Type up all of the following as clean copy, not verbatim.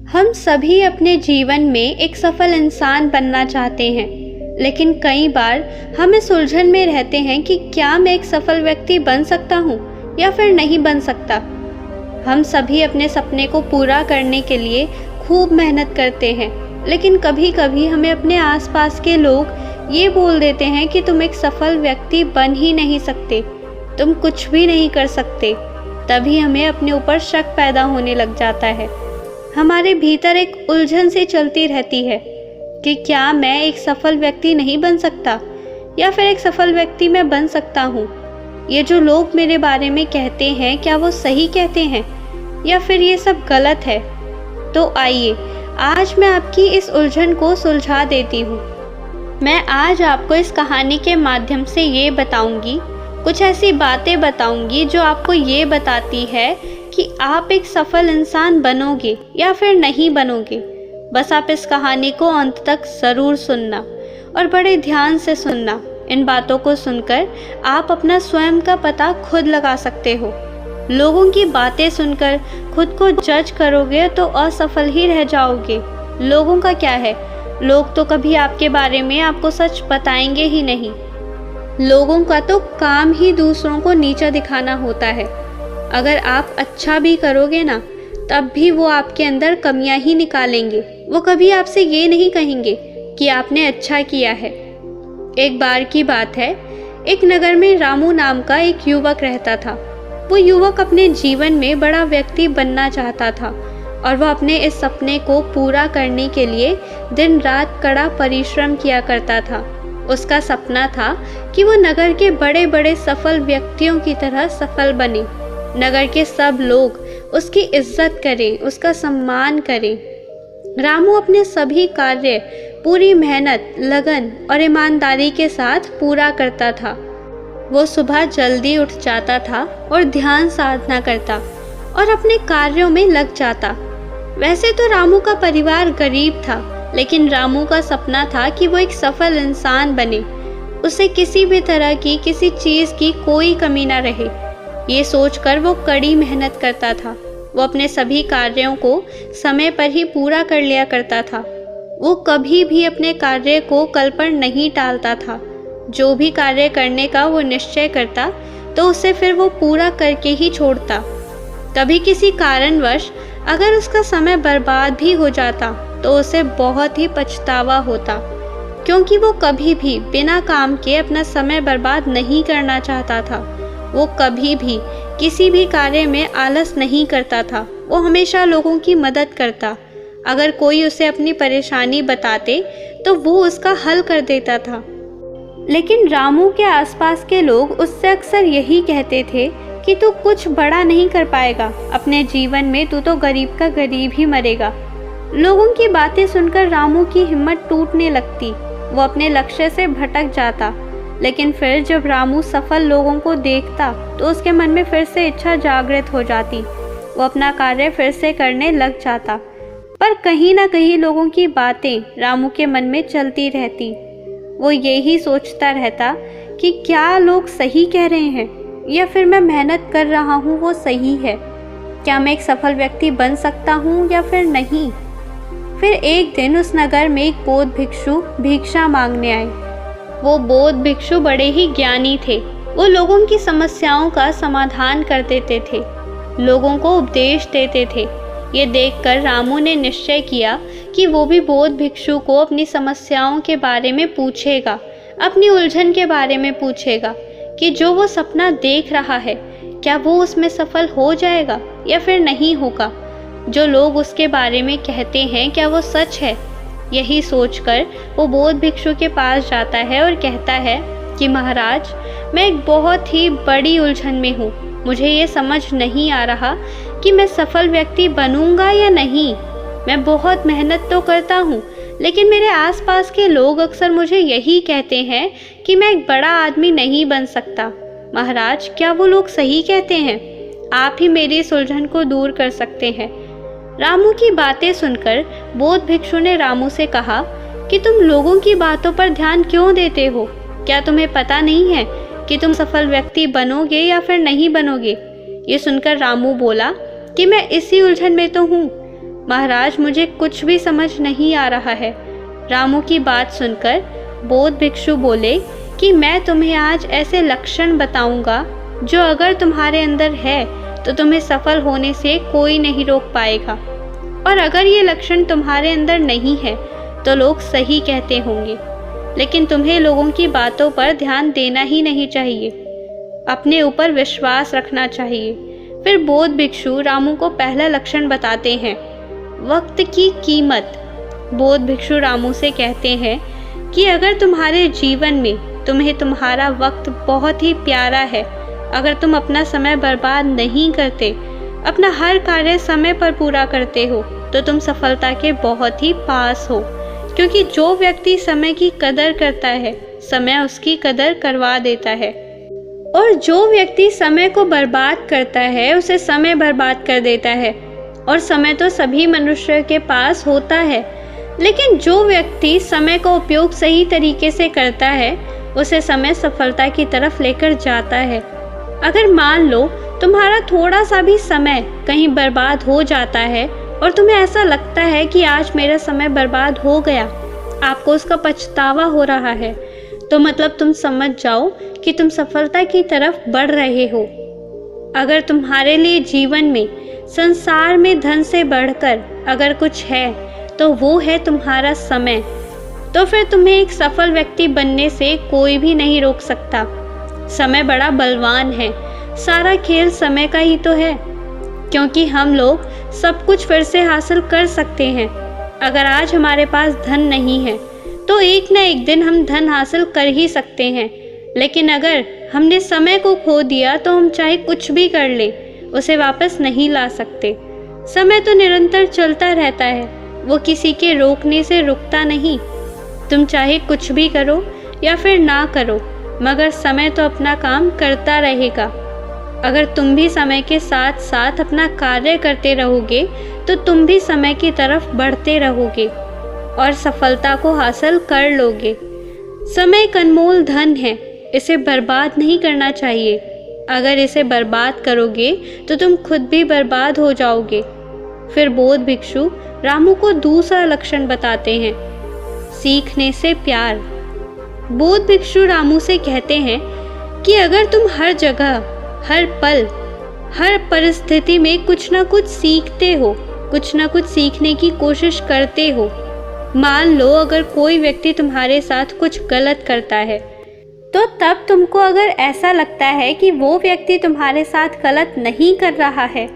हम सभी अपने जीवन में एक सफल इंसान बनना चाहते हैं, लेकिन कई बार हम इस उलझन में रहते हैं कि क्या मैं एक सफल व्यक्ति बन सकता हूँ या फिर नहीं बन सकता। हम सभी अपने सपने को पूरा करने के लिए खूब मेहनत करते हैं, लेकिन कभी कभी हमें अपने आसपास के लोग ये बोल देते हैं कि तुम एक सफल व्यक्ति बन ही नहीं सकते, तुम कुछ भी नहीं कर सकते। तभी हमें अपने ऊपर शक पैदा होने लग जाता है। हमारे भीतर एक उलझन सी चलती रहती है कि क्या मैं एक सफल व्यक्ति नहीं बन सकता या फिर एक सफल व्यक्ति मैं बन सकता हूँ। ये जो लोग मेरे बारे में कहते हैं, क्या वो सही कहते हैं या फिर ये सब गलत है। तो आइए आज मैं आपकी इस उलझन को सुलझा देती हूँ। मैं आज आपको इस कहानी के माध्यम से ये बताऊंगी, कुछ ऐसी बातें बताऊंगी जो आपको ये बताती है कि आप एक सफल इंसान बनोगे या फिर नहीं बनोगे। बस आप इस कहानी को अंत तक ज़रूर सुनना और बड़े ध्यान से सुनना। इन बातों को सुनकर आप अपना स्वयं का पता खुद लगा सकते हो। लोगों की बातें सुनकर खुद को जज करोगे तो असफल ही रह जाओगे। लोगों का क्या है, लोग तो कभी आपके बारे में आपको सच बताएंगे ही नहीं। लोगों का तो काम ही दूसरों को नीचा दिखाना होता है। अगर आप अच्छा भी करोगे ना, तब भी वो आपके अंदर कमियां ही निकालेंगे। वो कभी आपसे ये नहीं कहेंगे कि आपने अच्छा किया है। एक बार की बात है, एक नगर में रामू नाम का एक युवक रहता था। वो युवक अपने जीवन में बड़ा व्यक्ति बनना चाहता था और वह अपने इस सपने को पूरा करने के लिए दिन रात कड़ा परिश्रम किया करता था। उसका सपना था कि वो नगर के बड़े बड़े सफल व्यक्तियों की तरह सफल बने। नगर के सब लोग उसकी इज्जत करें, उसका सम्मान करें। रामू अपने सभी कार्य पूरी मेहनत, लगन और ईमानदारी के साथ पूरा करता था। वो सुबह जल्दी उठ जाता था और ध्यान साधना करता और अपने कार्यों में लग जाता। वैसे तो रामू का परिवार गरीब था, लेकिन रामू का सपना था कि वो एक सफल इंसान बने। उसे किसी भी तरह की किसी चीज़ की कोई कमी ना रहे। ये सोचकर वो कड़ी मेहनत करता था। वो अपने सभी कार्यों को समय पर ही पूरा कर लिया करता था। वो कभी भी अपने कार्य को कल पर नहीं टालता था। जो भी कार्य करने का वो निश्चय करता तो उसे फिर वो पूरा करके ही छोड़ता। कभी किसी कारणवश अगर उसका समय बर्बाद भी हो जाता तो उसे बहुत ही पछतावा होता, क्योंकि वो कभी भी बिना काम के अपना समय बर्बाद नहीं करना चाहता था। वो कभी भी किसी भी कार्य में आलस नहीं करता था। वो हमेशा लोगों की मदद करता। अगर कोई उसे अपनी परेशानी बताते तो वो उसका हल कर देता था। लेकिन रामू के आसपास के लोग उससे अक्सर यही कहते थे कि तू कुछ बड़ा नहीं कर पाएगा अपने जीवन में, तू तो गरीब का गरीब ही मरेगा। लोगों की बातें सुनकर रामू की हिम्मत टूटने लगती। वो अपने लक्ष्य से भटक जाता। लेकिन फिर जब रामू सफल लोगों को देखता तो उसके मन में फिर से इच्छा जागृत हो जाती। वो अपना कार्य फिर से करने लग जाता। पर कहीं ना कहीं लोगों की बातें रामू के मन में चलती रहती। वो यही सोचता रहता कि क्या लोग सही कह रहे हैं या फिर मैं मेहनत कर रहा हूँ वो सही है। क्या मैं एक सफल व्यक्ति बन सकता हूँ या फिर नहीं। फिर एक दिन उस नगर में एक बौद्ध भिक्षु भिक्षा मांगने आए। वो बौद्ध भिक्षु बड़े ही ज्ञानी थे। वो लोगों की समस्याओं का समाधान कर देते थे, लोगों को उपदेश देते थे। ये देखकर रामू ने निश्चय किया कि वो भी बौद्ध भिक्षु को अपनी समस्याओं के बारे में पूछेगा, अपनी उलझन के बारे में पूछेगा कि जो वो सपना देख रहा है क्या वो उसमें सफल हो जाएगा या फिर नहीं होगा। जो लोग उसके बारे में कहते हैं क्या वो सच है। यही सोचकर वो बौद्ध भिक्षु के पास जाता है और कहता है कि महाराज, मैं एक बहुत ही बड़ी उलझन में हूँ। मुझे ये समझ नहीं आ रहा कि मैं सफल व्यक्ति बनूंगा या नहीं। मैं बहुत मेहनत तो करता हूँ, लेकिन मेरे आसपास के लोग अक्सर मुझे यही कहते हैं कि मैं एक बड़ा आदमी नहीं बन सकता। महाराज, क्या वो लोग सही कहते हैं? आप ही मेरी इस उलझन को दूर कर सकते हैं। रामू की बातें सुनकर बौद्ध भिक्षु ने रामू से कहा कि तुम लोगों की बातों पर ध्यान क्यों देते हो? क्या तुम्हें पता नहीं है कि तुम सफल व्यक्ति बनोगे या फिर नहीं बनोगे? ये सुनकर रामू बोला कि मैं इसी उलझन में तो हूँ। महाराज, मुझे कुछ भी समझ नहीं आ रहा है। रामू की बात सुनकर बौद्ध भिक्षु बोले कि मैं तुम्हें आज ऐसे लक्षण बताऊंगा जो अगर तुम्हारे अंदर है तो तुम्हें सफल होने से कोई नहीं रोक पाएगा, और अगर ये लक्षण तुम्हारे अंदर नहीं है तो लोग सही कहते होंगे, लेकिन तुम्हें लोगों की बातों पर ध्यान देना ही नहीं चाहिए, अपने ऊपर विश्वास रखना चाहिए। फिर बौद्ध भिक्षु रामू को पहला लक्षण बताते हैं, वक्त की कीमत। बौद्ध भिक्षु रामू से कहते हैं कि अगर तुम्हारे जीवन में तुम्हें तुम्हारा वक्त बहुत ही प्यारा है, अगर तुम अपना समय बर्बाद नहीं करते, अपना हर कार्य समय पर पूरा करते हो, तो तुम सफलता के बहुत ही पास हो। क्योंकि जो व्यक्ति समय की कदर करता है, समय उसकी कदर करवा देता है, और जो व्यक्ति समय को बर्बाद करता है उसे समय बर्बाद कर देता है। और समय तो सभी मनुष्य के पास होता है, लेकिन जो व्यक्ति समय का उपयोग सही तरीके से करता है उसे समय सफलता की तरफ लेकर जाता है। अगर मान लो तुम्हारा थोड़ा सा भी समय कहीं बर्बाद हो जाता है और तुम्हें ऐसा लगता है कि आज मेरा समय बर्बाद हो गया, आपको उसका पछतावा हो रहा है, तो मतलब तुम समझ जाओ कि तुम सफलता की तरफ बढ़ रहे हो। अगर तुम्हारे लिए जीवन में, संसार में धन से बढ़कर अगर कुछ है तो वो है तुम्हारा समय, तो फिर तुम्हें एक सफल व्यक्ति बनने से कोई भी नहीं रोक सकता। समय बड़ा बलवान है, सारा खेल समय का ही तो है, क्योंकि हम लोग सब कुछ फिर से हासिल कर सकते हैं। अगर आज हमारे पास धन नहीं है तो एक ना एक दिन हम धन हासिल कर ही सकते हैं, लेकिन अगर हमने समय को खो दिया तो हम चाहे कुछ भी कर लें, उसे वापस नहीं ला सकते। समय तो निरंतर चलता रहता है, वो किसी के रोकने से रुकता नहीं। तुम चाहे कुछ भी करो या फिर ना करो, मगर समय तो अपना काम करता रहेगा। अगर तुम भी समय के साथ साथ अपना कार्य करते रहोगे तो तुम भी समय की तरफ बढ़ते रहोगे और सफलता को हासिल कर लोगे। समय एक अनमोल धन है, इसे बर्बाद नहीं करना चाहिए। अगर इसे बर्बाद करोगे तो तुम खुद भी बर्बाद हो जाओगे। फिर बौद्ध भिक्षु रामू को दूसरा लक्षण बताते हैं, सीखने से प्यार। बौद्ध भिक्षु रामू से कहते हैं कि अगर तुम हर जगह, हर पल, हर परिस्थिति में कुछ ना कुछ सीखते हो, कुछ ना कुछ सीखने की कोशिश करते हो। मान लो अगर कोई व्यक्ति तुम्हारे साथ कुछ गलत करता है, तो तब तुमको अगर ऐसा लगता है कि वो व्यक्ति तुम्हारे साथ गलत नहीं कर रहा है,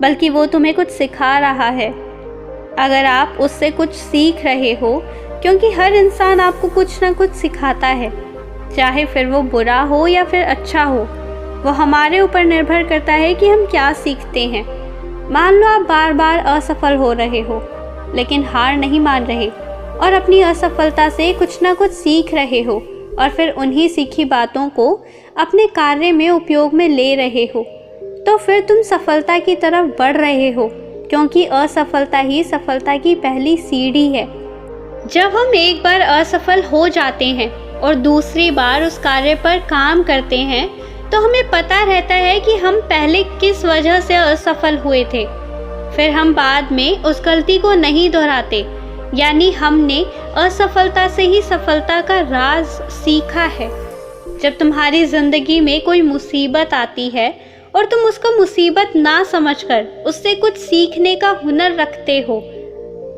बल्कि वो तुम्हें कुछ सिखा रहा है, अगर आप उससे कुछ सीख रहे हो, क्योंकि हर इंसान आपको कुछ ना कुछ सिखाता है, चाहे फिर वो बुरा हो या फिर अच्छा हो, वो हमारे ऊपर निर्भर करता है कि हम क्या सीखते हैं। मान लो आप बार बार असफल हो रहे हो, लेकिन हार नहीं मान रहे और अपनी असफलता से कुछ ना कुछ सीख रहे हो, और फिर उन्हीं सीखी बातों को अपने कार्य में उपयोग में ले रहे हो, तो फिर तुम सफलता की तरफ बढ़ रहे हो, क्योंकि असफलता ही सफलता की पहली सीढ़ी है। जब हम एक बार असफल हो जाते हैं और दूसरी बार उस कार्य पर काम करते हैं, तो हमें पता रहता है कि हम पहले किस वजह से असफल हुए थे। फिर हम बाद में उस गलती को नहीं दोहराते, यानी हमने असफलता से ही सफलता का राज सीखा है। जब तुम्हारी ज़िंदगी में कोई मुसीबत आती है और तुम उसको मुसीबत ना समझकर उससे कुछ सीखने का हुनर रखते हो,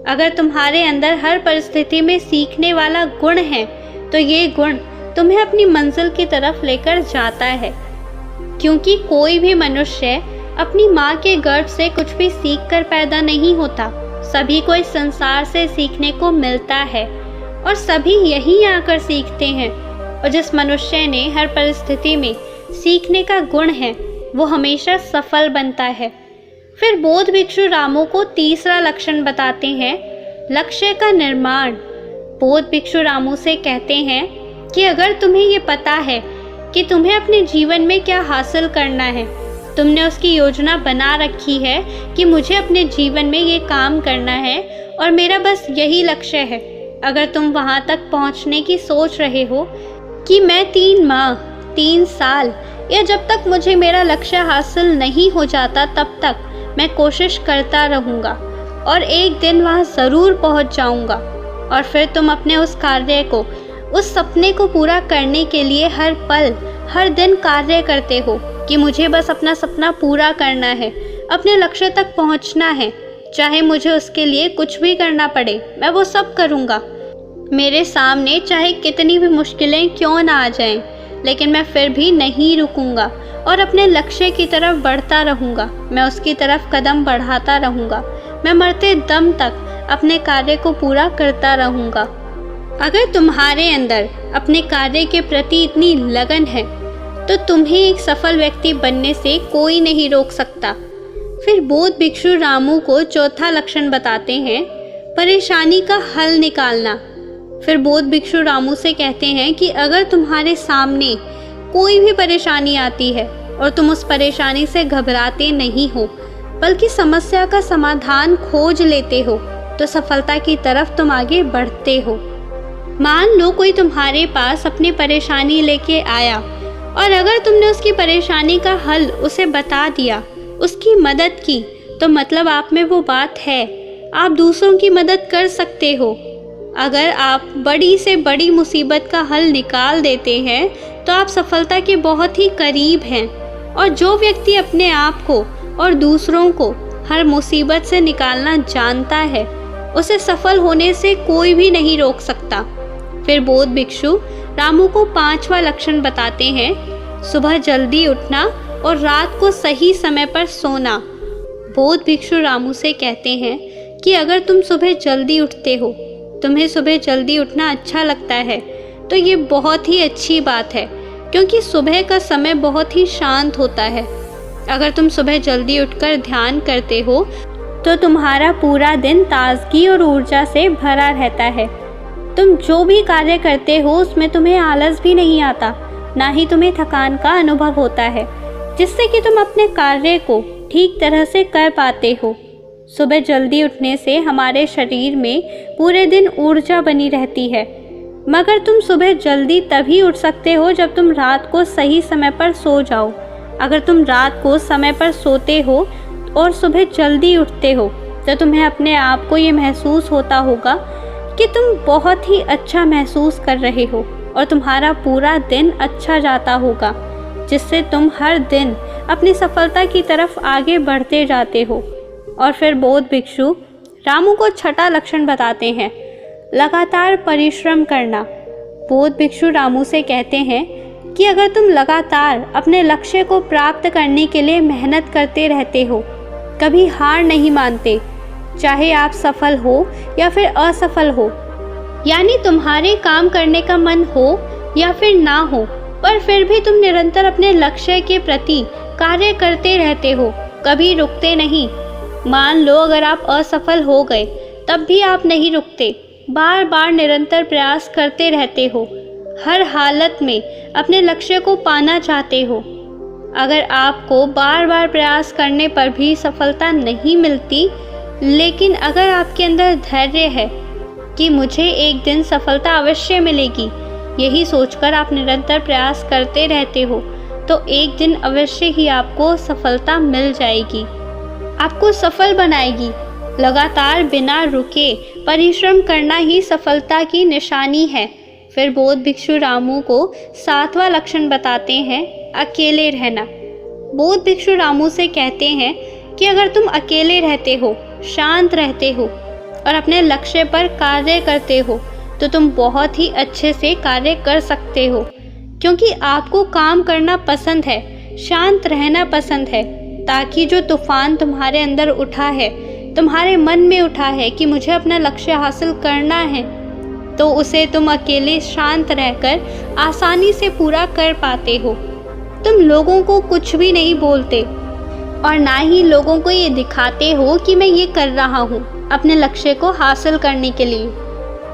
अगर तुम्हारे अंदर हर परिस्थिति में सीखने वाला गुण है, तो ये गुण तुम्हें अपनी मंजिल की तरफ लेकर जाता है। क्योंकि कोई भी मनुष्य अपनी माँ के गर्भ से कुछ भी सीख कर पैदा नहीं होता, सभी को इस संसार से सीखने को मिलता है और सभी यहीं आकर सीखते हैं। और जिस मनुष्य ने हर परिस्थिति में सीखने का गुण है, वो हमेशा सफल बनता है। फिर बौद्ध भिक्षु रामू को तीसरा लक्षण बताते हैं, लक्ष्य का निर्माण। बौद्ध भिक्षु रामू से कहते हैं कि अगर तुम्हें ये पता है कि तुम्हें अपने जीवन में क्या हासिल करना है, तुमने उसकी योजना बना रखी है कि मुझे अपने जीवन में ये काम करना है और मेरा बस यही लक्ष्य है, अगर तुम वहाँ तक पहुँचने की सोच रहे हो कि मैं 3 माह, 3 साल या जब तक मुझे मेरा लक्ष्य हासिल नहीं हो जाता तब तक मैं कोशिश करता रहूँगा, और एक दिन वहाँ ज़रूर पहुँच जाऊँगा। और फिर तुम अपने उस कार्य को, उस सपने को पूरा करने के लिए हर पल, हर दिन कार्य करते हो कि मुझे बस अपना सपना पूरा करना है, अपने लक्ष्य तक पहुँचना है। चाहे मुझे उसके लिए कुछ भी करना पड़े, मैं वो सब करूँगा। मेरे सामने चाहे कितनी भी मुश्किलें क्यों ना आ जाएं, लेकिन मैं फिर भी नहीं रुकूंगा और अपने लक्ष्य की तरफ बढ़ता रहूँगा। मैं उसकी तरफ कदम बढ़ाता रहूँगा। मैं मरते दम तक अपने कार्य को पूरा करता रहूँगा। अगर तुम्हारे अंदर अपने कार्य के प्रति इतनी लगन है तो तुम्हें एक सफल व्यक्ति बनने से कोई नहीं रोक सकता। फिर बौद्ध भिक्षु रामू को चौथा लक्षण बताते हैं, परेशानी का हल निकालना। फिर बौद्ध भिक्षु रामू से कहते हैं कि अगर तुम्हारे सामने कोई भी परेशानी आती है और तुम उस परेशानी से घबराते नहीं हो, बल्कि समस्या का समाधान खोज लेते हो, तो सफलता की तरफ तुम आगे बढ़ते हो। मान लो कोई तुम्हारे पास अपनी परेशानी लेके आया और अगर तुमने उसकी परेशानी का हल उसे बता दिया, उसकी मदद की, तो मतलब आप में वो बात है, आप दूसरों की मदद कर सकते हो। अगर आप बड़ी से बड़ी मुसीबत का हल निकाल देते हैं तो आप सफलता के बहुत ही करीब हैं। और जो व्यक्ति अपने आप को और दूसरों को हर मुसीबत से निकालना जानता है, उसे सफल होने से कोई भी नहीं रोक सकता। फिर बौद्ध भिक्षु रामू को पांचवा लक्षण बताते हैं, सुबह जल्दी उठना और रात को सही समय पर सोना। बौद्ध भिक्षु रामू से कहते हैं कि अगर तुम सुबह जल्दी उठते हो, तुम्हें सुबह जल्दी उठना अच्छा लगता है, तो ये बहुत ही अच्छी बात है, क्योंकि सुबह का समय बहुत ही शांत होता है। अगर तुम सुबह जल्दी उठकर ध्यान करते हो तो तुम्हारा पूरा दिन ताजगी और ऊर्जा से भरा रहता है। तुम जो भी कार्य करते हो उसमें तुम्हें आलस भी नहीं आता, ना ही तुम्हें थकान का अनुभव होता है, जिससे कि तुम अपने कार्य को ठीक तरह से कर पाते हो। सुबह जल्दी उठने से हमारे शरीर में पूरे दिन ऊर्जा बनी रहती है। मगर तुम सुबह जल्दी तभी उठ सकते हो जब तुम रात को सही समय पर सो जाओ। अगर तुम रात को समय पर सोते हो और सुबह जल्दी उठते हो तो तुम्हें अपने आप को ये महसूस होता होगा कि तुम बहुत ही अच्छा महसूस कर रहे हो और तुम्हारा पूरा दिन अच्छा जाता होगा, जिससे तुम हर दिन अपनी सफलता की तरफ आगे बढ़ते जाते हो। और फिर बौद्ध भिक्षु रामू को छठा लक्षण बताते हैं, लगातार परिश्रम करना। बौद्ध भिक्षु रामू से कहते हैं कि अगर तुम लगातार अपने लक्ष्य को प्राप्त करने के लिए मेहनत करते रहते हो, कभी हार नहीं मानते, चाहे आप सफल हो या फिर असफल हो, यानी तुम्हारे काम करने का मन हो या फिर ना हो, पर फिर भी तुम निरंतर अपने लक्ष्य के प्रति कार्य करते रहते हो, कभी रुकते नहीं। मान लो अगर आप असफल हो गए तब भी आप नहीं रुकते, बार बार निरंतर प्रयास करते रहते हो, हर हालत में अपने लक्ष्य को पाना चाहते हो। अगर आपको बार बार प्रयास करने पर भी सफलता नहीं मिलती, लेकिन अगर आपके अंदर धैर्य है कि मुझे एक दिन सफलता अवश्य मिलेगी, यही सोचकर आप निरंतर प्रयास करते रहते हो, तो एक दिन अवश्य ही आपको सफलता मिल जाएगी, आपको सफल बनाएगी। लगातार बिना रुके परिश्रम करना ही सफलता की निशानी है। फिर बौद्ध भिक्षु रामू को सातवां लक्षण बताते हैं, अकेले रहना। बौद्ध भिक्षु रामू से कहते हैं कि अगर तुम अकेले रहते हो, शांत रहते हो और अपने लक्ष्य पर कार्य करते हो, तो तुम बहुत ही अच्छे से कार्य कर सकते हो, क्योंकि आपको काम करना पसंद है, शांत रहना पसंद है, ताकि जो तूफान तुम्हारे अंदर उठा है, तुम्हारे मन में उठा है कि मुझे अपना लक्ष्य हासिल करना है, तो उसे तुम अकेले शांत रहकर आसानी से पूरा कर पाते हो। तुम लोगों को कुछ भी नहीं बोलते और ना ही लोगों को ये दिखाते हो कि मैं ये कर रहा हूँ अपने लक्ष्य को हासिल करने के लिए।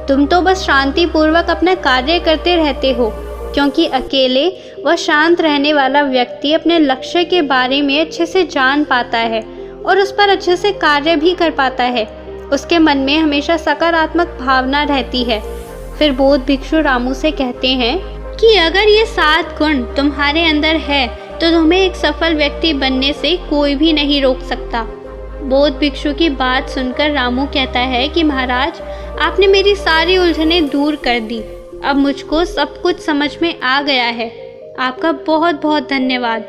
तुम तो बस शांतिपूर्वक अपना कार्य करते रहते हो, क्योंकि अकेले व शांत रहने वाला व्यक्ति अपने लक्ष्य के बारे में अच्छे से जान पाता है और उस पर अच्छे से कार्य भी कर पाता है। उसके मन में हमेशा सकारात्मक भावना रहती है। फिर बौद्ध भिक्षु रामू से कहते हैं कि अगर ये 7 गुण तुम्हारे अंदर है तो तुम्हें एक सफल व्यक्ति बनने से कोई भी नहीं रोक सकता। बौद्ध भिक्षु की बात सुनकर रामू कहता है कि महाराज, आपने मेरी सारी उलझनें दूर कर दी। अब मुझको सब कुछ समझ में आ गया है। आपका बहुत बहुत धन्यवाद।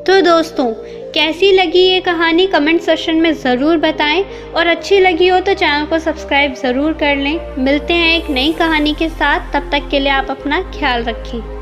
तो दोस्तों, कैसी लगी ये कहानी कमेंट सेक्शन में ज़रूर बताएं, और अच्छी लगी हो तो चैनल को सब्सक्राइब ज़रूर कर लें। मिलते हैं एक नई कहानी के साथ, तब तक के लिए आप अपना ख्याल रखें।